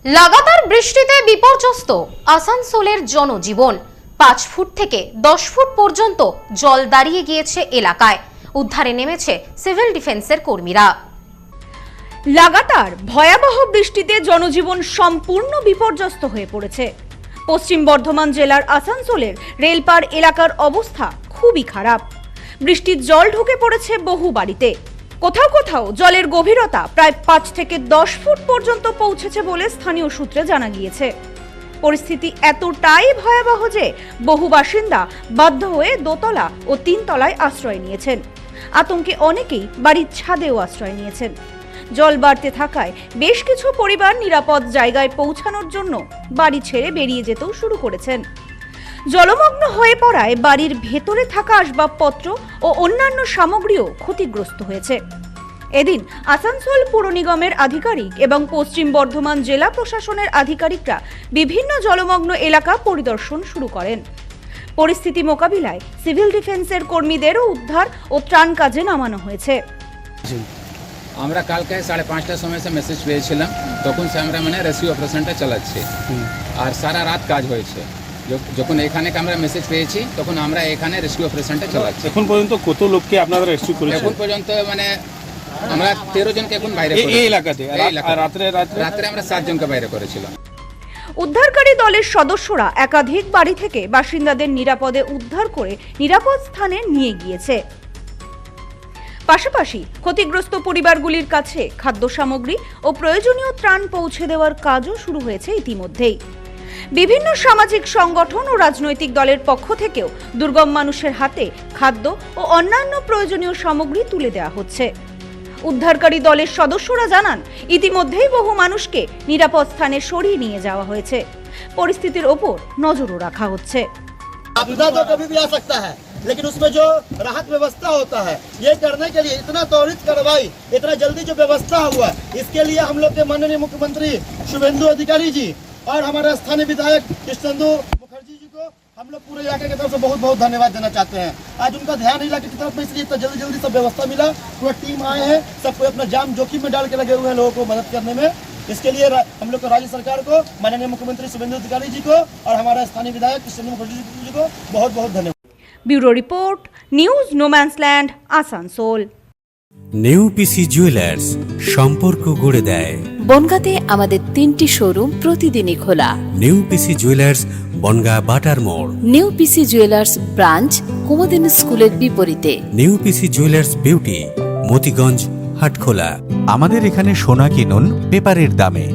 লাগাতার বৃষ্টিতে বিপর্যস্ত আসানসোলের জনজীবন। 5 ফুট থেকে 10 ফুট পর্যন্ত জল দাঁড়িয়ে গিয়েছে এলাকায়। উদ্ধারে নেমেছে সিভিল ডিফেন্সের কর্মীরা। লাগাতার ভয়াবহ বৃষ্টিতে জনজীবন সম্পূর্ণ বিপর্যস্ত হয়ে পড়েছে। পশ্চিম বর্ধমান জেলার আসানসোলের রেলপার এলাকার অবস্থা খুবই খারাপ। বৃষ্টির জল ঢুকে পড়েছে বহু বাড়িতে। কোথাও কোথাও জলের গভীরতা প্রায় 5 থেকে 10 ফুট পর্যন্ত পৌঁছেছে বলে স্থানীয় সূত্রে জানা গিয়েছে। পরিস্থিতি এতটাই ভয়াবহ যে বহু বাসিন্দা বাধ্য হয়ে দোতলা ও 3 তলায় আশ্রয় নিয়েছেন। আতঙ্কে অনেকেই বাড়ির ছাদেও আশ্রয় নিয়েছেন। জল বাড়তে থাকায় বেশ কিছু পরিবার নিরাপদ জায়গায় পৌঁছানোর জন্য বাড়ি ছেড়ে বেরিয়ে যেতেও শুরু করেছেন। জলমগ্ন হয়ে পড়ায় বাড়ির ভেতরে থাকা আসবাবপত্র ও অন্যান্য সামগ্রীও ক্ষতিগ্রস্ত হয়েছে। এদিন আসানসোল পুর নিগমের আধিকারিক এবং পশ্চিম বর্ধমান জেলা প্রশাসনের আধিকারিকরা বিভিন্ন জলমগ্ন এলাকা পরিদর্শন শুরু করেন। পরিস্থিতি মোকাবিলায় সিভিল ডিফেন্সের কর্মীদেরও উদ্ধার ও ত্রাণ কাজে নামানো হয়েছে। আমরা কালকে 5:30টার সময় মেসেজ পেয়েছিলাম, তখন সে আমরা রেস্কিউ অপারেশনটা চালাচ্ছি আর সারা রাত কাজ হয়েছে। যখন এখানে আমরা মেসেজ পেয়েছি তখন আমরা এখানে রেস্কিউ অপারেশনটা চালাচ্ছি। এখন পর্যন্ত কত লোককে আপনারা রেস্কিউ করেছেন? এখন পর্যন্ত আমরা 13 জনকে এখন বাইরে করেছি এই এলাকাতে। আর রাত্রে আমরা 7 জনকে বাইরে করেছিলাম। উদ্ধারকারী দলের সদস্যরা একাধিক বাড়ি থেকে বাসিন্দাদের নিরাপদে উদ্ধার করে নিরাপদ স্থানে নিয়ে গিয়েছে। পাশাপাশি ক্ষতিগ্রস্ত পরিবারগুলির কাছে খাদ্য সামগ্রী ও প্রয়োজনীয় ত্রাণ পৌঁছে দেওয়ার কাজও শুরু হয়েছে ইতিমধ্যেই। বিভিন্ন সামাজিক সংগঠন ও রাজনৈতিক দলের পক্ষ থেকেও দুর্গম মানুষের হাতে খাদ্য ও অন্যান্য প্রয়োজনীয় সামগ্রী তুলে দেওয়া হচ্ছে। উদ্ধারকারী দলের সদস্যরা জানান, ইতিমধ্যেই বহু মানুষকে নিরাপদ স্থানে সরিয়ে নিয়ে যাওয়া হয়েছে। পরিস্থিতির ওপর নজরও রাখা হচ্ছে। आपदा तो कभी भी आ सकता है, लेकिन उसमें जो राहत व्यवस्था होता है, ये करने के लिए इतना त्वरित कार्रवाई, इतना जल्दी जो व्यवस्था हुआ, इसके लिए हम लोग के माननीय मुख्यमंत्री शुभेंदु अधिकारी जी और हमारे स्थानीय विधायक कृष्णेंदु मुखर्जी जी को हम लोग पूरे इलाके की तरफ से बहुत बहुत धन्यवाद देना चाहते हैं। आज उनका ध्यान इलाके की तरफ में, इसलिए इतना जल्दी सब व्यवस्था मिला। पूरा टीम आए हैं, सबको अपना जान जोखिम में डाल के लगे हुए हैं लोगों को मदद करने में। इसके लिए हम लोग को राज्य सरकार को, माननीय मुख्यमंत्री शुभेंदु अधिकारी जी को और हमारे स्थानीय विधायक कृष्णेंदु मुखर्जी जी को बहुत बहुत धन्यवाद। Bureau report, news no man's land, Asansol. New PC jewellers, সম্পর্ক গড়ে দেয়। বনগাঁতে আমাদের 3টি শোরুম প্রতিদিনই খোলা। নিউ পিসি জুয়েলার্স, বনগাঁ বাটার মোড়। New PC jewellers branch, Kumudini স্কুলের বিপরীতে। New PC jewellers beauty, Motiganj, Hatkhola. আমাদের এখানে সোনা কিনুন পেপারের দামে।